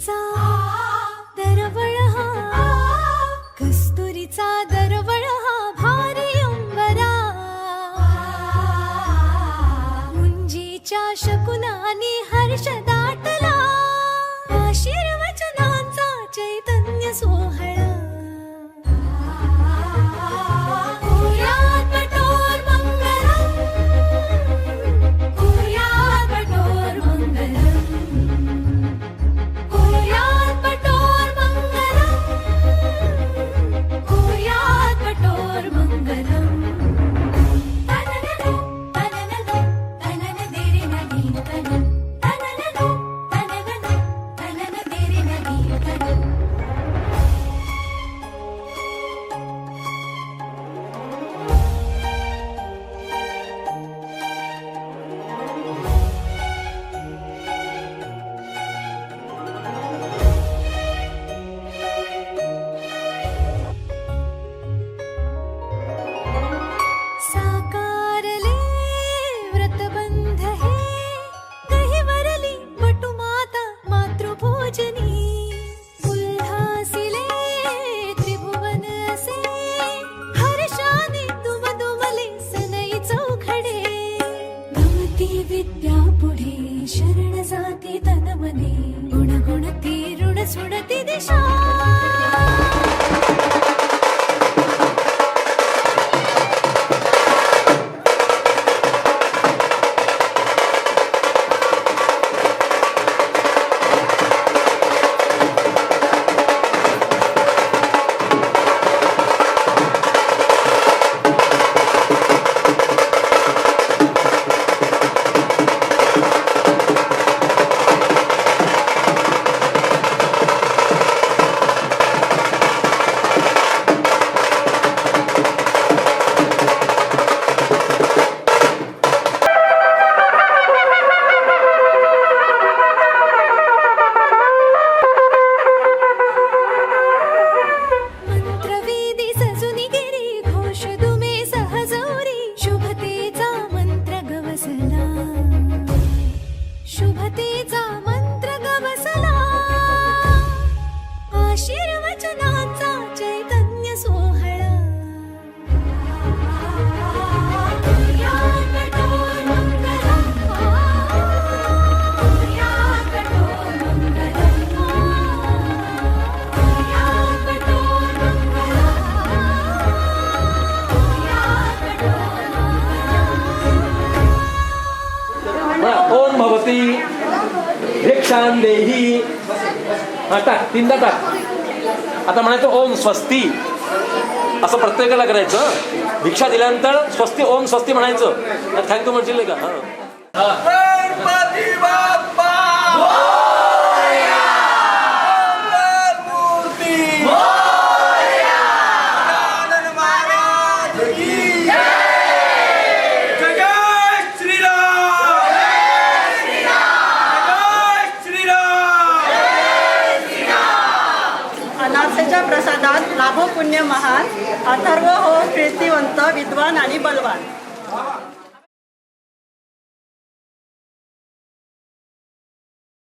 कस्तुरीचा दरवळ हा, कस्तुरीचा दरवळ हा भारी अंबरा, मुंजीच्या शकुनानी हर्ष दाटला, आशीर्वचनांचा चैतन्य सोहळा. विद्या पुढे शरण जाती तन मने, गुण गुणती ऋण सुणती दिशा. शुभतेचा मंत्र गवसला, आशीर्वचनांचा चैतन्य सोहळा. ओम भवती भिक्षां देही. टाक, तीनदा टाक. आता म्हणायचं ओम स्वस्ती, असं प्रत्येकाला करायचं. भिक्षा दिल्यानंतर स्वस्ती ओम स्वस्ती म्हणायचं. थँक्यू म्हणशील का? गणपती बाप्पा अनाथेच्या प्रसादात लाभो पुण्य महान, अथर्व हो कीर्तिवंत विद्वान आणि बलवान.